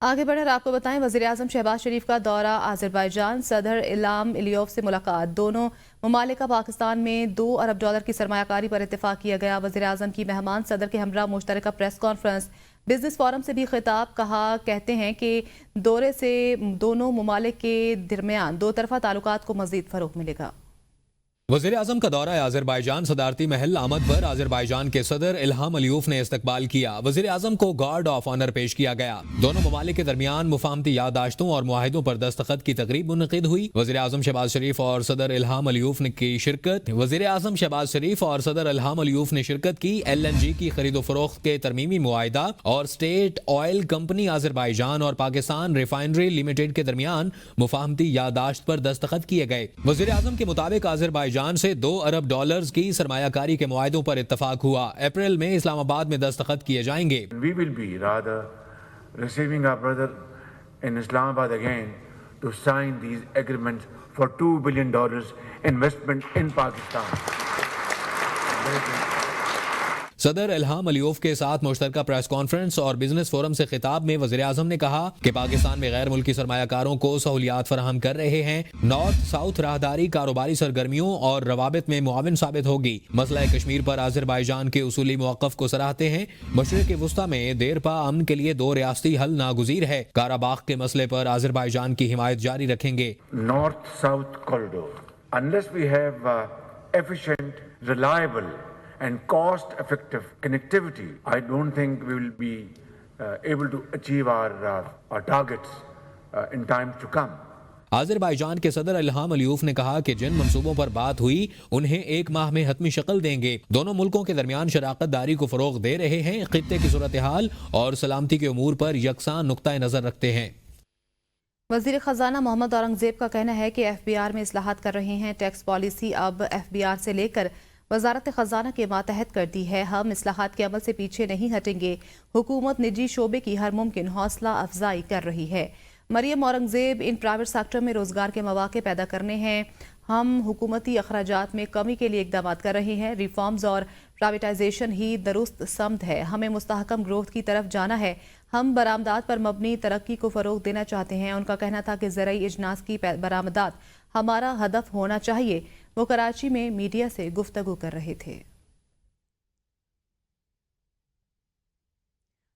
آگے بڑھ کر آپ کو بتائیں، وزیراعظم شہباز شریف کا دورہ آذربائیجان، صدر الہام علیوف سے ملاقات۔ دونوں ممالک کا پاکستان میں $2 ارب کی سرمایہ کاری پر اتفاق کیا گیا۔ وزیراعظم کی مہمان صدر کے ہمراہ مشترکہ پریس کانفرنس بزنس فورم سے بھی خطاب کہتے ہیں کہ دورے سے دونوں ممالک کے درمیان دو طرفہ تعلقات کو مزید فروغ ملے گا۔ وزیر اعظم کا دورہ آذربائیجان صدارتی محل آمد پر آذربائیجان کے صدر الہام علیوف نے استقبال کیا۔ وزیر اعظم کو گارڈ آف آنر پیش کیا گیا۔ دونوں ممالک کے درمیان مفاہمتی یادداشتوں اور معاہدوں پر دستخط کی تقریب منعقد ہوئی۔ وزیر اعظم شہباز شریف اور صدر الہام علیوف نے کی شرکت کی LNG کی خرید و فروخت کے ترمیمی معاہدہ اور اسٹیٹ آئل کمپنی آذربائیجان اور پاکستان ریفائنری لمیٹڈ کے درمیان مفاہمتی یادداشت پر دستخط کیے گئے۔ وزیر اعظم کے مطابق آذربائیجان سے $2 ارب کی سرمایہ کاری کے معاہدوں پر اتفاق ہوا۔ اپریل میں اسلام آباد میں دستخط کیے جائیں گے۔ We will be rather receiving our brother in Islamabad again to sign these agreements for $2 billion investment in Pakistan. صدر الہام علیوف کے ساتھ مشترکہ پریس کانفرنس اور بزنس فورم سے خطاب میں وزیر اعظم نے کہا کہ پاکستان میں غیر ملکی سرمایہ کاروں کو سہولیات فراہم کر رہے ہیں۔ نارتھ ساؤتھ راہداری کاروباری سرگرمیوں اور روابط میں معاون ثابت ہوگی۔ مسئلہ کشمیر پر آذربائیجان کے اصولی موقف کو سراہتے ہیں۔ مشرق وسطی میں دیرپا امن کے لیے 2 ریاستی حل ناگزیر ہے۔ کاراباخ کے مسئلے پر آذربائیجان کی حمایت جاری رکھیں گے۔ North South corridor. Unless we have efficient, reliable and cost-effective connectivity, I don't think we will be able to achieve our targets in times to come. Azerbaijan کے صدر الہام علیوف نے کہا کہ جن منصوبوں پر بات ہوئی انہیں 1 ماہ میں حتمی شکل دیں گے۔ دونوں ملکوں کے درمیان شراکت داری کو فروغ دے رہے ہیں، خطے کی صورتحال اور سلامتی کے امور پر یکساں نقطہ نظر رکھتے ہیں۔ وزیر خزانہ محمد اورنگزیب کا کہنا ہے کہ FBR میں اصلاحات کر رہے ہیں۔ ٹیکس پالیسی اب FBR سے لے کر وزارت خزانہ کے ماتحت کرتی ہے۔ ہم اصلاحات کے عمل سے پیچھے نہیں ہٹیں گے۔ حکومت نجی شعبے کی ہر ممکن حوصلہ افزائی کر رہی ہے۔ Maryam Aurangzeb in private sector میں روزگار کے مواقع پیدا کرنے ہیں۔ ہم حکومتی اخراجات میں کمی کے لیے اقدامات کر رہے ہیں۔ ریفارمز اور پرائیویٹائزیشن ہی درست سمت ہے۔ ہمیں مستحکم گروتھ کی طرف جانا ہے۔ ہم برآمدات پر مبنی ترقی کو فروغ دینا چاہتے ہیں۔ ان کا کہنا تھا کہ زرعی اجناس کی برآمدات ہمارا ہدف ہونا چاہیے۔ وہ کراچی میں میڈیا سے گفتگو کر رہے تھے۔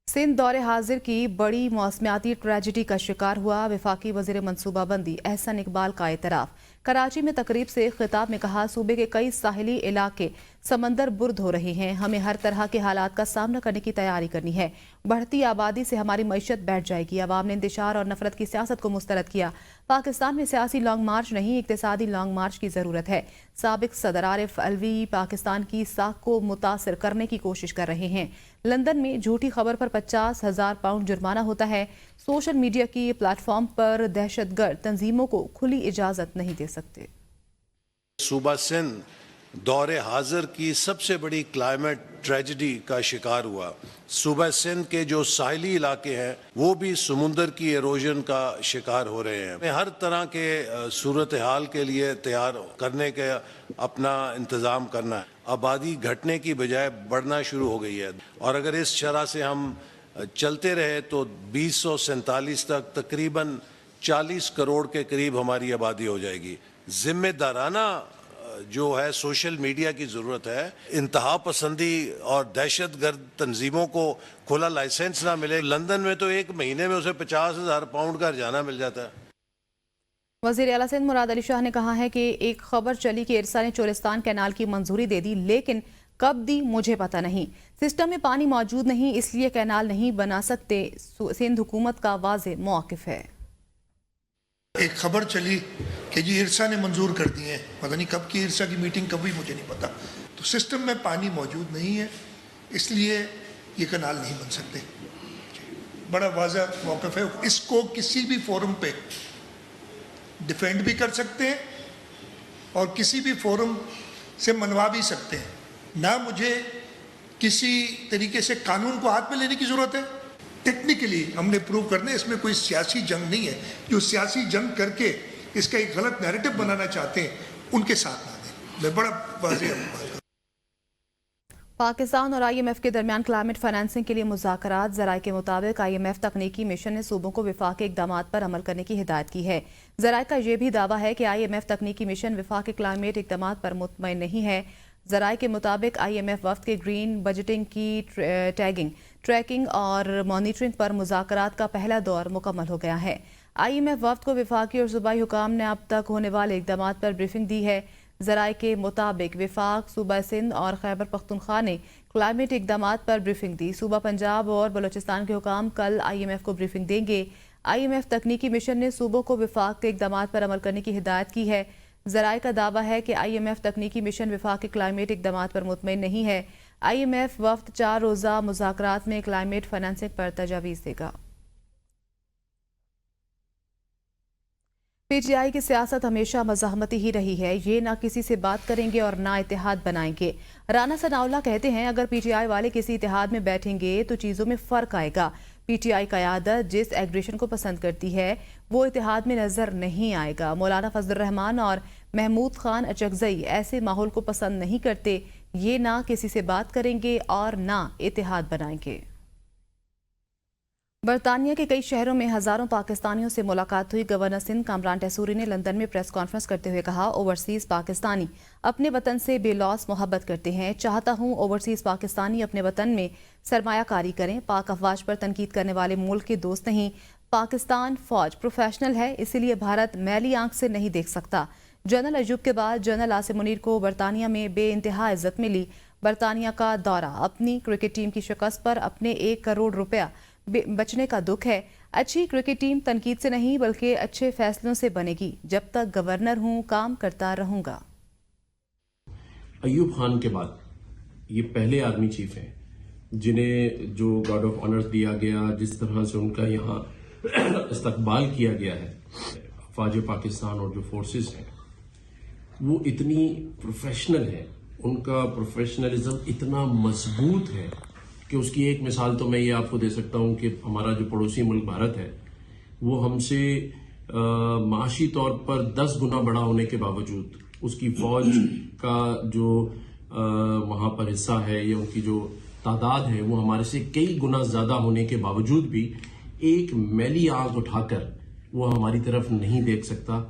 سندھ دور حاضر کی بڑی موسمیاتی ٹریجڈی کا شکار ہوا۔ وفاقی وزیر منصوبہ بندی احسن اقبال کا اعتراف۔ کراچی میں تقریب سے خطاب میں کہا، صوبے کے کئی ساحلی علاقے سمندر برد ہو رہے ہیں۔ ہمیں ہر طرح کے حالات کا سامنا کرنے کی تیاری کرنی ہے۔ بڑھتی آبادی سے ہماری معیشت بیٹھ جائے گی۔ عوام نے انتشار اور نفرت کی سیاست کو مسترد کیا۔ پاکستان میں سیاسی لانگ مارچ نہیں، اقتصادی لانگ مارچ کی ضرورت ہے۔ سابق صدر عارف علوی پاکستان کی ساکھ کو متاثر کرنے کی کوشش کر رہے ہیں۔ لندن میں جھوٹی خبر پر 50,000 پاؤنڈ جرمانہ ہوتا ہے۔ سوشل میڈیا کی پلیٹ فارم پر دہشت گرد تنظیموں کو کھلی اجازت نہیں دے سکتے۔ صوبہ سندھ دور حاضر کی سب سے بڑی کلائمیٹ ٹریجڈی کا شکار ہوا۔ صوبہ سندھ کے جو ساحلی علاقے ہیں وہ بھی سمندر کی ایروژن کا شکار ہو رہے ہیں۔ ہر طرح کے صورتحال کے لیے تیار کرنے کا اپنا انتظام کرنا ہے۔ آبادی گھٹنے کی بجائے بڑھنا شروع ہو گئی ہے، اور اگر اس شرح سے ہم چلتے رہے تو 2047 تک تقریباً 40 کروڑ کے قریب ہماری آبادی ہو جائے گی۔ ذمہ دارانہ جو ہے سوشل میڈیا کی ضرورت ہے۔ انتہا پسندی اور دہشت گرد تنظیموں کو کھلا لائسنس نہ ملے۔ لندن میں تو 1 مہینے میں اسے 50,000 پاؤنڈ کا ہرجانہ مل جاتا ہے۔ وزیر اعلیٰ سندھ مراد علی شاہ نے کہا ہے کہ ایک خبر چلی کہ ارسا نے چولستان کینال کی منظوری دے دی، لیکن کب دی مجھے پتہ نہیں۔ سسٹم میں پانی موجود نہیں، اس لیے کینال نہیں بنا سکتے۔ سندھ حکومت کا واضح موقف ہے۔ ایک خبر چلی کہ جی ارسا نے منظور کر دی ہے، پتہ نہیں کب کی ارسا کی میٹنگ کب ہوئی مجھے نہیں پتا۔ تو سسٹم میں پانی موجود نہیں ہے، اس لیے یہ کنال نہیں بن سکتے۔ بڑا واضح موقف ہے۔ اس کو کسی بھی فورم پہ ڈیفینڈ بھی کر سکتے ہیں اور کسی بھی فورم سے منوا بھی سکتے ہیں۔ نہ مجھے کسی طریقے سے قانون کو ہاتھ میں لینے کی ضرورت ہے۔ ٹیکنیکلی ہم نے پروو کرنا ہے، اس میں کوئی سیاسی جنگ نہیں ہے۔ جو سیاسی جنگ کر کے اس کا ایک غلط نیریٹو بنانا چاہتے ہیں ان کے ساتھ نہ دیں۔ میں بڑا واضح ہوں۔ پاکستان اور IMF کے درمیان کلائمیٹ فائنانسنگ کے لیے مذاکرات۔ ذرائع کے مطابق IMF تکنیکی مشن نے صوبوں کو وفاقی اقدامات پر عمل کرنے کی ہدایت کی ہے۔ ذرائع کا یہ بھی دعویٰ ہے کہ IMF تکنیکی مشن وفاقی کلائمیٹ اقدامات پر مطمئن نہیں ہے۔ ذرائع کے مطابق IMF وفد کے گرین بجٹنگ کی ٹریکنگ اور مانیٹرنگ پر مذاکرات کا پہلا دور مکمل ہو گیا ہے۔ IMF وفد کو وفاقی اور صوبائی حکام نے اب تک ہونے والے اقدامات پر بریفنگ دی ہے۔ ذرائع کے مطابق وفاق، صوبہ سندھ اور خیبر پختونخوا نے کلائمیٹ اقدامات پر بریفنگ دی۔ صوبہ پنجاب اور بلوچستان کے حکام کل IMF کو بریفنگ دیں گے۔ IMF تکنیکی مشن نے صوبوں کو وفاق کے اقدامات پر عمل کرنے کی ہدایت کی ہے۔ ذرائع کا دعویٰ ہے کہ IMF تکنیکی مشن وفاق کے کلائمیٹ اقدامات پر مطمئن نہیں ہے۔ IMF وفد 4 روزہ مذاکرات میں کلائمیٹ فائنانسنگ پر تجاویز دے گا۔ PTI کی سیاست ہمیشہ مزاحمتی ہی رہی ہے، یہ نہ کسی سے بات کریں گے اور نہ اتحاد بنائیں گے۔ رانا ثناءاللہ کہتے ہیں اگر PTI والے کسی اتحاد میں بیٹھیں گے تو چیزوں میں فرق آئے گا۔ PTI قیادت جس ایگریشن کو پسند کرتی ہے وہ اتحاد میں نظر نہیں آئے گا۔ مولانا فضل الرحمان اور محمود خان اچکزئی ایسے ماحول کو پسند نہیں کرتے، یہ نہ کسی سے بات کریں گے اور نہ اتحاد بنائیں گے۔ برطانیہ کے کئی شہروں میں ہزاروں پاکستانیوں سے ملاقات ہوئی۔ گورنر سندھ کامران ٹیسوری نے لندن میں پریس کانفرنس کرتے ہوئے کہا اوورسیز پاکستانی اپنے وطن سے بے لوث محبت کرتے ہیں۔ چاہتا ہوں اوورسیز پاکستانی اپنے وطن میں سرمایہ کاری کریں۔ پاک افواج پر تنقید کرنے والے ملک کے دوست نہیں۔ پاکستان فوج پروفیشنل ہے، اسی لیے بھارت میلی آنکھ سے نہیں دیکھ سکتا۔ جنرل ایوب کے بعد جنرل عاصم منیر کو برطانیہ میں بے انتہا عزت ملی۔ برطانیہ کا دورہ اپنی کرکٹ ٹیم کی شکست پر اپنے 1 کروڑ روپیہ بچنے کا دکھ ہے۔ اچھی کرکٹ ٹیم تنقید سے نہیں بلکہ اچھے فیصلوں سے بنے گی۔ جب تک گورنر ہوں کام کرتا رہوں گا۔ ایوب خان کے بعد یہ پہلے آرمی چیف ہیں جنہیں جو گارڈ آف آنر دیا گیا، جس طرح سے ان کا یہاں استقبال کیا گیا ہے، افواج پاکستان اور جو فورسز ہیں وہ اتنی پروفیشنل ہے، ان کا پروفیشنلزم اتنا مضبوط ہے کہ اس کی ایک مثال تو میں یہ آپ کو دے سکتا ہوں کہ ہمارا جو پڑوسی ملک بھارت ہے وہ ہم سے معاشی طور پر 10 گنا بڑا ہونے کے باوجود اس کی فوج کا جو وہاں پر حصہ ہے یا ان کی جو تعداد ہے وہ ہمارے سے کئی گنا زیادہ ہونے کے باوجود بھی ایک میلی آنکھ اٹھا کر وہ ہماری طرف نہیں دیکھ سکتا۔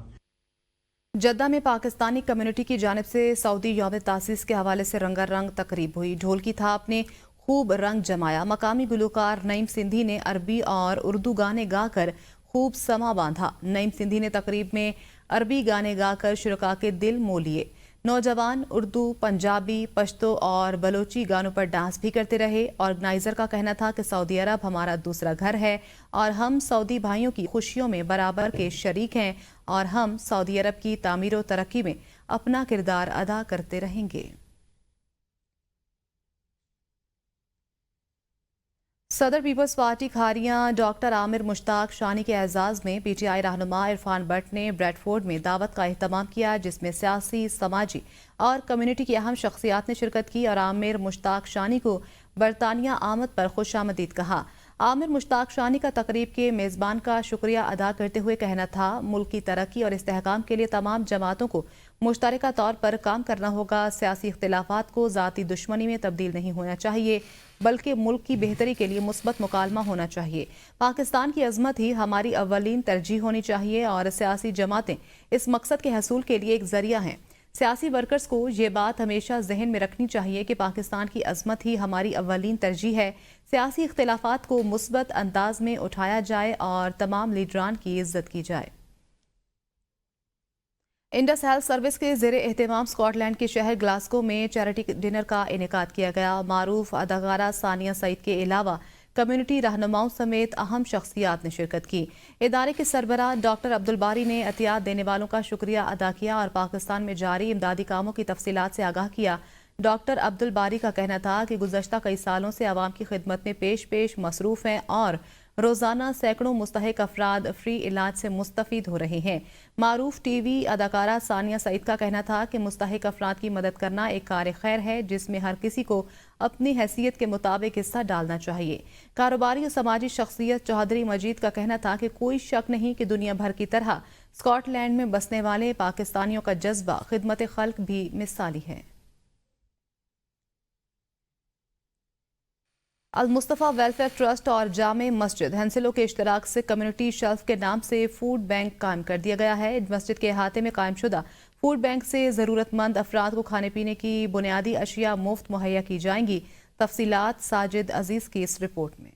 جدہ میں پاکستانی کمیونٹی کی جانب سے سعودی یوم تاسیس کے حوالے سے رنگا رنگ تقریب ہوئی۔ ڈھول کی تھاپ نے خوب رنگ جمایا۔ مقامی گلوکار نعیم سندھی نے عربی اور اردو گانے گا کر خوب سما باندھا۔ نعیم سندھی نے تقریب میں عربی گانے گا کر شرکاء کے دل مو لیے۔ نوجوان اردو، پنجابی، پشتو اور بلوچی گانوں پر ڈانس بھی کرتے رہے۔ آرگنائزر کا کہنا تھا کہ سعودی عرب ہمارا دوسرا گھر ہے اور ہم سعودی بھائیوں کی خوشیوں میں برابر کے شریک ہیں اور ہم سعودی عرب کی تعمیر و ترقی میں اپنا کردار ادا کرتے رہیں گے۔ صدر پیپلز پارٹی کھاریاں ڈاکٹر عامر مشتاق شانی کے اعزاز میں PTI رہنما عرفان بٹ نے بریڈ فورڈ میں دعوت کا اہتمام کیا، جس میں سیاسی، سماجی اور کمیونٹی کی اہم شخصیات نے شرکت کی اور عامر مشتاق شانی کو برطانیہ آمد پر خوش آمدید کہا۔ عامر مشتاق شانی کا تقریب کے میزبان کا شکریہ ادا کرتے ہوئے کہنا تھا ملک کی ترقی اور استحکام کے لیے تمام جماعتوں کو مشترکہ طور پر کام کرنا ہوگا۔ سیاسی اختلافات کو ذاتی دشمنی میں تبدیل نہیں ہونا چاہیے بلکہ ملک کی بہتری کے لیے مثبت مکالمہ ہونا چاہیے۔ پاکستان کی عظمت ہی ہماری اولین ترجیح ہونی چاہیے اور سیاسی جماعتیں اس مقصد کے حصول کے لیے ایک ذریعہ ہیں۔ سیاسی ورکرز کو یہ بات ہمیشہ ذہن میں رکھنی چاہیے کہ پاکستان کی عظمت ہی ہماری اولین ترجیح ہے۔ سیاسی اختلافات کو مثبت انداز میں اٹھایا جائے اور تمام لیڈران کی عزت کی جائے۔ انڈس ہیلتھ سروس کے زیر اہتمام اسکاٹ لینڈ کے شہر گلاسگو میں چیریٹی ڈنر کا انعقاد کیا گیا۔ معروف اداکارہ ثانیہ سعید کے علاوہ کمیونٹی رہنماؤں سمیت اہم شخصیات نے شرکت کی۔ ادارے کے سربراہ ڈاکٹر عبدالباری نے عطیات دینے والوں کا شکریہ ادا کیا اور پاکستان میں جاری امدادی کاموں کی تفصیلات سے آگاہ کیا۔ ڈاکٹر عبدالباری کا کہنا تھا کہ گزشتہ کئی سالوں سے عوام کی خدمت میں پیش مصروف ہیں اور روزانہ سینکڑوں مستحق افراد فری علاج سے مستفید ہو رہے ہیں۔ معروف ٹی وی اداکارہ ثانیہ سعید کا کہنا تھا کہ مستحق افراد کی مدد کرنا ایک کار خیر ہے جس میں ہر کسی کو اپنی حیثیت کے مطابق حصہ ڈالنا چاہیے۔ کاروباری اور سماجی شخصیت چوہدری مجید کا کہنا تھا کہ کوئی شک نہیں کہ دنیا بھر کی طرح اسکاٹ لینڈ میں بسنے والے پاکستانیوں کا جذبہ خدمت خلق بھی مثالی ہے۔ المصطفیٰ ویلفیئر ٹرسٹ اور جامع مسجد ہنسلو کے اشتراک سے کمیونٹی شیلف کے نام سے فوڈ بینک قائم کر دیا گیا ہے۔ مسجد کے احاطے میں قائم شدہ فوڈ بینک سے ضرورت مند افراد کو کھانے پینے کی بنیادی اشیاء مفت مہیا کی جائیں گی۔ تفصیلات ساجد عزیز کی اس رپورٹ میں۔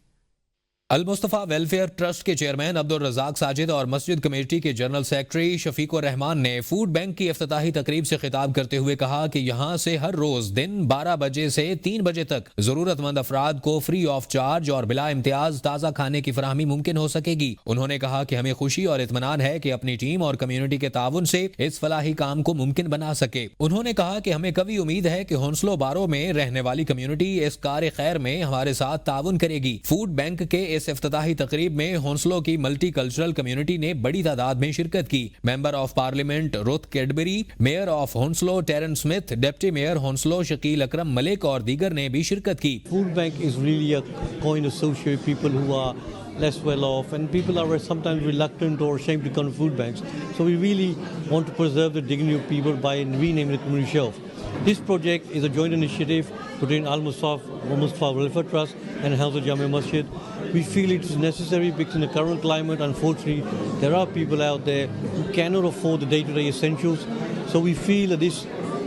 المصطفیٰ ویلفیئر ٹرسٹ کے چیئرمین عبدالرزاق ساجد اور مسجد کمیٹی کے جنرل سیکرٹری شفیق الرحمان نے فوڈ بینک کی افتتاحی تقریب سے خطاب کرتے ہوئے کہا کہ یہاں سے ہر روز دن 12 بجے سے 3 بجے تک ضرورت مند افراد کو فری آف چارج اور بلا امتیاز تازہ کھانے کی فراہمی ممکن ہو سکے گی۔ انہوں نے کہا کہ ہمیں خوشی اور اطمینان ہے کہ اپنی ٹیم اور کمیونٹی کے تعاون سے اس فلاحی کام کو ممکن بنا سکے۔ انہوں نے کہا کہ ہمیں قوی امید ہے کہ ہنسلو بارو میں رہنے والی کمیونٹی اس کار خیر میں ہمارے ساتھ تعاون کرے گی۔ فوڈ بینک کے اس افتتاحی تقریب میں ہونسلو کی ملٹی کلچرل کمیونٹی نے بڑی تعداد میں شرکت کی۔ Member of parliament Ruth Cadbury, mayor of Hounslow ٹیرن Smith, deputy mayor Hounslow Shakil Akram Malik اور دیگر نے بھی شرکت کی۔ Food bank is really a coin associate people who are less well off, and people are sometimes reluctant or ashamed to come to food banks. So we really want to preserve the dignity of people by renaming the community shelf. This project is a joint initiative between Al-Mustapha Welfare Trust and House of Jami Masjid. We feel it is necessary because in the current climate, unfortunately, there are people out there who cannot afford the day-to-day essentials. So we feel that this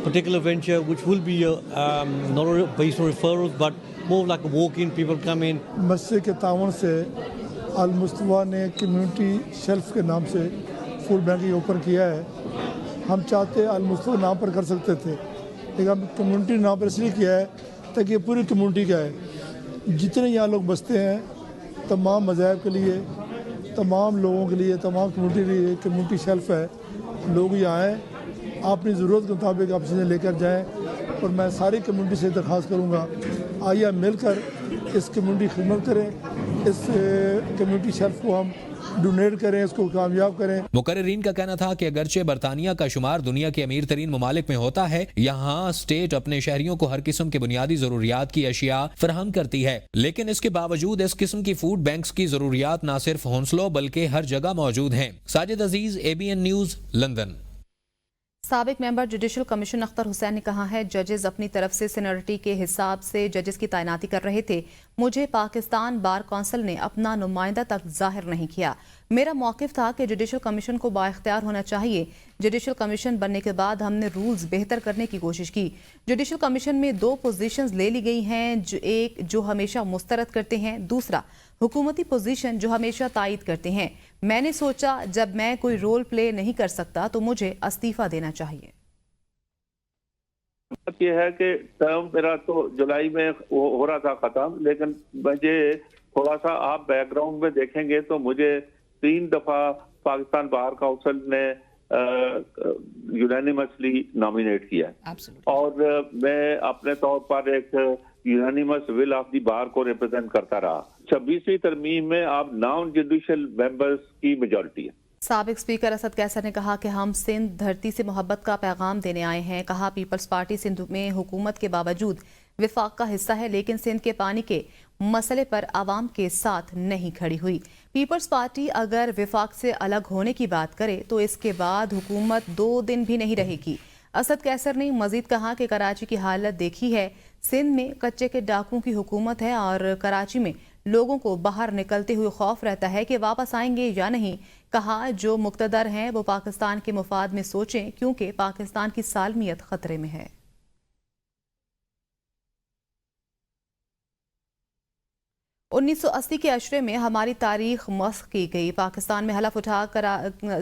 particular venture, which will be not based on referrals, but more like a walk-in, people come in. مسجد کے تعاون سے المصطفیٰ نے community shelf کے نام سے food bank open کیا ہے۔ ہم چاہتے المصطفیٰ نام پر کر سکتے تھے، لیکن ہم کمیونٹی نام پر اس لیے کیا ہے تاکہ یہ پوری کمیونٹی کا ہے۔ جتنے یہاں لوگ بستے ہیں، تمام مذاہب کے لیے، تمام لوگوں کے لیے، تمام کمیونٹی کے لیے کمیونٹی شیلف ہے۔ لوگ یہاں آئیں، اپنی ضرورت کے مطابق آپ چیزیں لے کر جائیں، اور میں ساری کمیونٹی سے درخواست کروں گا آئیے مل کر اس کمیونٹی خدمت کریں، اس کمیونٹی شیلف کو ہم ڈونیٹ کریں، اس کو کامیاب کریں۔ مقررین کا کہنا تھا کہ اگرچہ برطانیہ کا شمار دنیا کے امیر ترین ممالک میں ہوتا ہے، یہاں اسٹیٹ اپنے شہریوں کو ہر قسم کے بنیادی ضروریات کی اشیاء فراہم کرتی ہے، لیکن اس کے باوجود اس قسم کی فوڈ بینکس کی ضروریات نہ صرف ہونسلو بلکہ ہر جگہ موجود ہیں۔ ساجد عزیز، ABN نیوز، لندن۔ سابق ممبر جوڈیشل کمیشن اختر حسین نے کہا ہے ججز اپنی طرف سے سینیورٹی کے حساب سے ججز کی تعیناتی کر رہے تھے، مجھے پاکستان بار کونسل نے اپنا نمائندہ تک ظاہر نہیں کیا۔ میرا موقف تھا کہ جوڈیشل کمیشن کو بااختیار ہونا چاہیے۔ جوڈیشل کمیشن بننے کے بعد ہم نے رولز بہتر کرنے کی کوشش کی۔ جوڈیشل کمیشن میں 2 پوزیشنز لے لی گئی ہیں، ایک جو ہمیشہ مسترد کرتے ہیں، دوسرا حکومتی پوزیشن جو ہمیشہ تائید کرتے ہیں۔ میں نے سوچا جب میں کوئی رول پلے نہیں کر سکتا تو مجھے استعفیٰ دینا چاہیے۔ بات یہ ہے کہ ٹرم میرا تو جولائی میں ہو رہا تھا ختم، لیکن مجھے تھوڑا سا آپ بیک گراؤنڈ میں دیکھیں گے تو مجھے 3 دفعہ پاکستان بار کونسل نے یونانیمسلی نامینیٹ کیا ہے، اور میں اپنے طور پر ایک یونانیمس ول آف دی بار کو ریپرزینٹ کرتا رہا۔ 26ویں ترمیم میں آپ نان جوڈیشل ممبرز کی میجورٹی ہے۔ سابق سپیکر اسد قیصر نے کہا کہ ہم سندھ دھرتی سے محبت کا پیغام دینے آئے ہیں۔ کہا پیپلز پارٹی سندھ میں حکومت کے باوجود وفاق کا حصہ ہے، لیکن سندھ کے پانی کے مسئلے پر عوام کے ساتھ نہیں کھڑی ہوئی۔ پیپلز پارٹی اگر وفاق سے الگ ہونے کی بات کرے تو اس کے بعد حکومت 2 دن بھی نہیں رہے گی۔ اسد قیصر نے مزید کہا کہ کراچی کی حالت دیکھی ہے، سندھ میں کچے کے ڈاکوں کی حکومت ہے اور کراچی میں لوگوں کو باہر نکلتے ہوئے خوف رہتا ہے کہ واپس آئیں گے یا نہیں۔ کہا جو مقتدر ہیں وہ پاکستان کے مفاد میں سوچیں، کیونکہ پاکستان کی سالمیت خطرے میں ہے۔ 1980 کے عشرے میں ہماری تاریخ مسخ کی گئی، پاکستان میں حلف اٹھا کر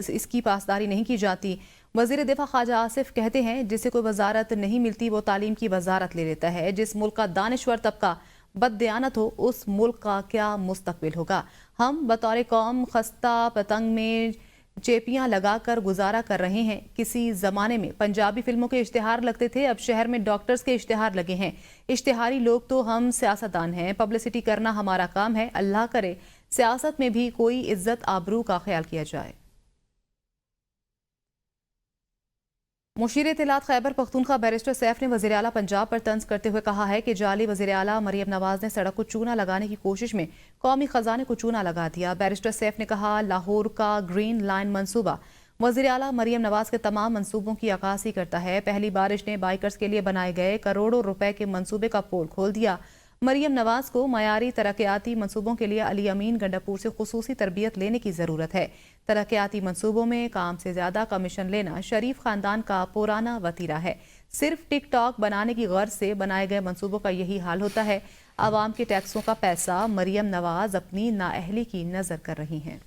اس کی پاسداری نہیں کی جاتی۔ وزیر دفاع خواجہ آصف کہتے ہیں جسے کوئی وزارت نہیں ملتی وہ تعلیم کی وزارت لے لیتا ہے۔ جس ملک کا دانشور طبقہ بددیانت ہو اس ملک کا کیا مستقبل ہوگا؟ ہم بطور قوم خستہ پتنگ میں چیپیاں لگا کر گزارا کر رہے ہیں۔ کسی زمانے میں پنجابی فلموں کے اشتہار لگتے تھے، اب شہر میں ڈاکٹرز کے اشتہار لگے ہیں۔ اشتہاری لوگ تو ہم سیاستدان ہیں، پبلسٹی کرنا ہمارا کام ہے۔ اللہ کرے سیاست میں بھی کوئی عزت آبرو کا خیال کیا جائے۔ مشیر اطلاعات خیبر پختونخوا بیرسٹر سیف نے وزیر اعلیٰ پنجاب پر طنز کرتے ہوئے کہا ہے کہ جعلی وزیر اعلیٰ مریم نواز نے سڑک کو چونا لگانے کی کوشش میں قومی خزانے کو چونا لگا دیا۔ بیرسٹر سیف نے کہا لاہور کا گرین لائن منصوبہ وزیر اعلیٰ مریم نواز کے تمام منصوبوں کی عکاسی کرتا ہے۔ پہلی بارش نے بائیکرز کے لیے بنائے گئے کروڑوں روپے کے منصوبے کا پول کھول دیا۔ مریم نواز کو معیاری ترقیاتی منصوبوں کے لیے علی امین گنڈاپور سے خصوصی تربیت لینے کی ضرورت ہے۔ ترقیاتی منصوبوں میں کام سے زیادہ کمیشن لینا شریف خاندان کا پرانا وتیرہ ہے۔ صرف ٹک ٹاک بنانے کی غرض سے بنائے گئے منصوبوں کا یہی حال ہوتا ہے۔ عوام کے ٹیکسوں کا پیسہ مریم نواز اپنی نااہلی کی نظر کر رہی ہیں۔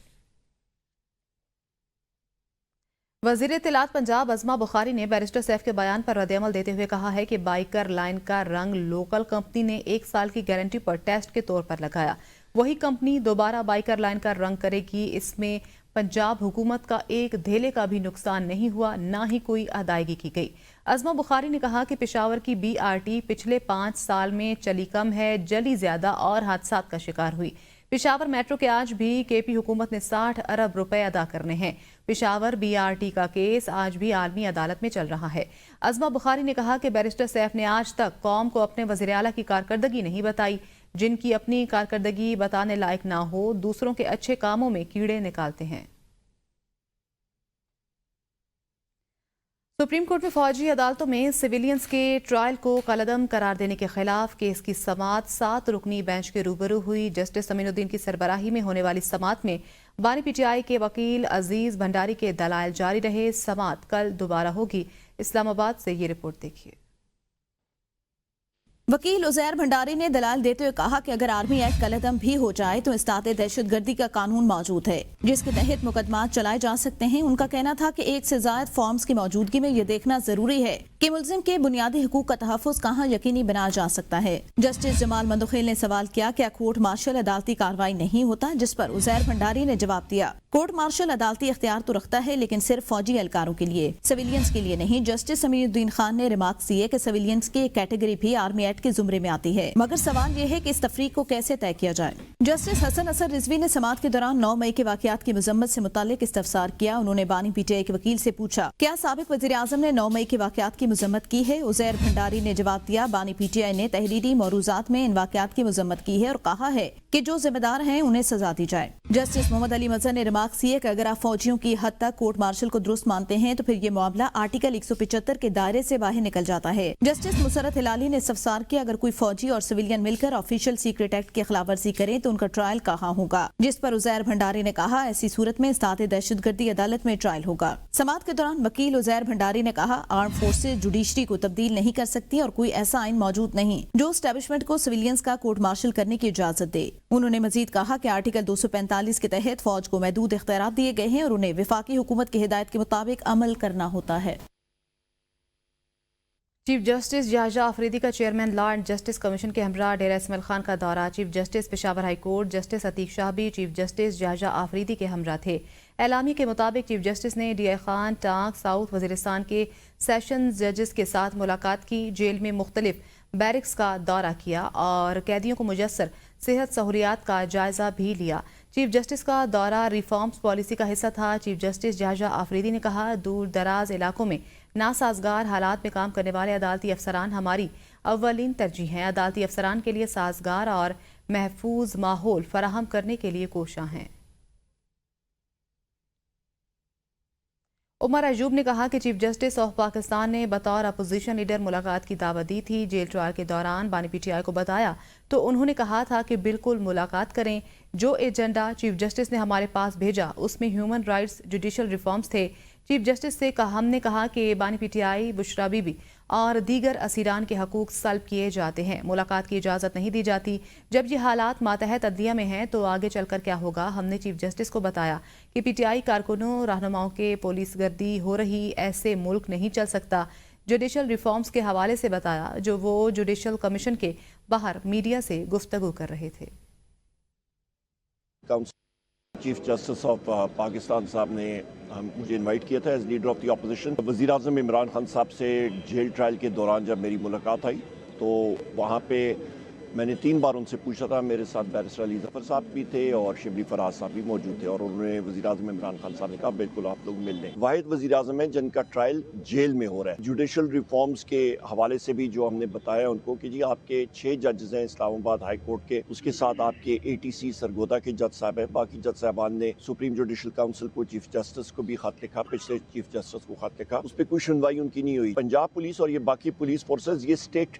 وزیر اطلاعات پنجاب عظمہ بخاری نے بیرسٹر سیف کے بیان پر رد عمل دیتے ہوئے کہا ہے کہ بائیکر لائن کا رنگ لوکل کمپنی نے 1 سال کی گارنٹی پر ٹیسٹ کے طور پر لگایا، وہی کمپنی دوبارہ بائیکر لائن کا رنگ کرے گی۔ اس میں پنجاب حکومت کا ایک دھیلے کا بھی نقصان نہیں ہوا، نہ ہی کوئی ادائیگی کی گئی۔ عظمہ بخاری نے کہا کہ پشاور کی BRT پچھلے 5 سال میں چلی کم ہے، جلی زیادہ اور حادثات کا شکار ہوئی۔ پشاور میٹرو کے آج بھی KP حکومت نے 60 ارب روپے ادا کرنے ہیں۔ پشاور BRT کا کیس آج بھی عالمی عدالت میں چل رہا ہے۔ عظمہ بخاری نے کہا کہ بیرسٹر سیف نے آج تک قوم کو اپنے وزیر اعلیٰ کی کارکردگی نہیں بتائی۔ جن کی اپنی کارکردگی بتانے لائق نہ ہو، دوسروں کے اچھے کاموں میں کیڑے نکالتے ہیں۔ سپریم کورٹ میں فوجی عدالتوں میں سویلینز کے ٹرائل کو کالعدم قرار دینے کے خلاف کیس کی سماعت 7 رکنی بینچ کے روبرو ہوئی۔ جسٹس امین الدین کی سربراہی میں ہونے والی سماعت میں بانی PTI کے وکیل عزیز بھنڈاری کے دلائل جاری رہے۔ سماعت کل دوبارہ ہوگی۔ اسلام آباد سے یہ رپورٹ دیکھیے۔ وکیل عزیر بھنڈاری نے دلائل دیتے ہوئے کہا کہ اگر آرمی ایکٹ کالعدم بھی ہو جائے تو اسطاعت دہشت گردی کا قانون موجود ہے جس کے تحت مقدمات چلائے جا سکتے ہیں۔ ان کا کہنا تھا کہ 1 سے زائد فارمز کی موجودگی میں یہ دیکھنا ضروری ہے کہ ملزم کے بنیادی حقوق کا تحفظ کہاں یقینی بنایا جا سکتا ہے۔ جسٹس جمال مندوخیل نے سوال کیا کہ کورٹ مارشل عدالتی کارروائی نہیں ہوتا، جس پر عزیر بھنڈاری نے جواب دیا کورٹ مارشل عدالتی اختیار تو رکھتا ہے لیکن صرف فوجی اہلکاروں کے لیے، سویلینز کے لیے نہیں۔ جسٹس امین الدین خان نے ریمارکس دیے کہ سویلینز کی کیٹیگری بھی آرمی ایکٹ کے زمرے میں آتی ہے، مگر سوال یہ ہے کہ اس تفریق کو کیسے طے کیا جائے۔ جسٹس حسن اثر رضوی نے سماعت کے دوران 9 مئی کے واقعات کی مذمت سے متعلق استفسار کیا۔ انہوں نے بانی PTI کے وکیل سے پوچھا کیا سابق وزیر اعظم نے 9 مئی کے واقعات کی مذمت کی ہے؟ عزیر بھنڈاری نے جواب دیا بانی PTI نے تحریری موروثات میں ان واقعات کی مذمت کی ہے اور کہا ہے کہ جو ذمہ دار ہیں انہیں سزا دی جائے۔ جسٹس محمد علی مظہر نے ریمارکس دیے کہ اگر آپ فوجیوں کی حد تک کورٹ مارشل کو درست مانتے ہیں تو پھر یہ معاملہ آرٹیکل 175 کے دائرے سے باہر نکل جاتا ہے۔ جسٹس مسرت ہلالی نے استفسار کیا اگر کوئی فوجی اور سویلین مل کر آفیشل سیکرٹ ایکٹ کی خلاف ورزی کریں تو ان کا ٹرائل کہاں ہوگا؟ جس پر عزیر بھنڈاری نے کہا ایسی صورت میں اسطاعت دہشت گردی عدالت میں ٹرائل ہوگا۔ سماعت کے دوران وکیل عزیر بھنڈاری نے کہا آرم فورسز جوڈیشری کو تبدیل نہیں کر سکتی اور کوئی ایسا آئین موجود نہیں جو اسٹیبلشمنٹ کو سویلینز کا کورٹ مارشل کرنے کی اجازت دے۔ انہوں نے مزید کہا کہ آرٹیکل 245 کے تحت فوج کو محدود اختیارات دیے گئے ہیں اور انہیں وفاقی حکومت کی ہدایت کے مطابق عمل کرنا ہوتا ہے۔ چیف جسٹس جہاجہ آفریدی کا chairman law and justice commission کے ہمراہ ڈیرہ اسماعیل خان کا دورہ۔ Chief justice Peshawar high court justice Atiq Shah بھی چیف جسٹس جہاجہ آفریدی کے ہمراہ تھے۔ اعلامیے کے مطابق چیف جسٹس نے DI خان ٹانک ساؤتھ وزیرستان کے سیشنز ججز کے ساتھ ملاقات کی، جیل میں مختلف بیرکس کا دورہ کیا اور قیدیوں کو میسر صحت سہولیات کا جائزہ بھی لیا۔ چیف جسٹس کا دورہ ریفارمز پالیسی کا حصہ تھا۔ چیف جسٹس جہاجہ آفریدی نے کہا دور دراز علاقوں میں ناسازگار حالات میں کام کرنے والے عدالتی افسران ہماری اولین ترجیح ہیں۔ عدالتی افسران کے لیے سازگار اور محفوظ ماحول فراہم کرنے کے لیے کوشاں ہیں۔ عمر ایوب نے کہا کہ چیف جسٹس آف پاکستان نے بطور اپوزیشن لیڈر ملاقات کی دعوت دی تھی۔ جیل ٹرائل کے دوران بانی PTI کو بتایا تو انہوں نے کہا تھا کہ بالکل ملاقات کریں۔ جو ایجنڈا چیف جسٹس نے ہمارے پاس بھیجا اس میں ہیومن رائٹس، جوڈیشل ریفارمز تھے۔ چیف جسٹس سے ہم نے کہا کہ بانی PTI، بشرا بی بی اور دیگر اسیران کے حقوق سلب کیے جاتے ہیں، ملاقات کی اجازت نہیں دی جاتی۔ جب یہ حالات ماتحت عدلیہ میں ہیں تو آگے چل کر کیا ہوگا؟ ہم نے چیف جسٹس کو بتایا کہ PTI کارکنوں رہنماؤں کے پولیس گردی ہو رہی، ایسے ملک نہیں چل سکتا۔ جوڈیشل ریفارمز کے حوالے سے بتایا جو وہ جوڈیشل کمیشن کے باہر میڈیا سے گفتگو کر رہے تھے۔ چیف جسٹس آف پاکستان صاحب نے مجھے انوائٹ کیا تھا as leader of the opposition. وزیر اعظم عمران خان صاحب سے جیل ٹرائل کے دوران جب میری ملاقات آئی تو وہاں پہ میں نے 3 بار ان سے پوچھا تھا۔ میرے ساتھ بیرسٹر علی ظفر صاحب بھی تھے اور شبلی فراز صاحب بھی موجود تھے اور انہوں نے وزیر اعظم عمران خان صاحب نے کہا بالکل آپ لوگ مل لیں۔ واحد وزیر اعظم ہیں جن کا ٹرائل جیل میں ہو رہا ہے۔ جوڈیشل ریفارمز کے حوالے سے بھی جو ہم نے بتایا ان کو کہ جی آپ کے 6 ججز ہیں اسلام آباد ہائی کورٹ کے، اس کے ساتھ آپ کے ATC سرگودا کے جج صاحب ہیں، باقی جج صاحبان نے سپریم جوڈیشل کاؤنسل کو، چیف جسٹس کو بھی خط لکھا، پچھلے چیف جسٹس کو خط لکھا، اس پہ کوئی سنوائی ان کی نہیں ہوئی۔ پنجاب پولیس اور یہ باقی پولیس فورسز یہ اسٹیٹ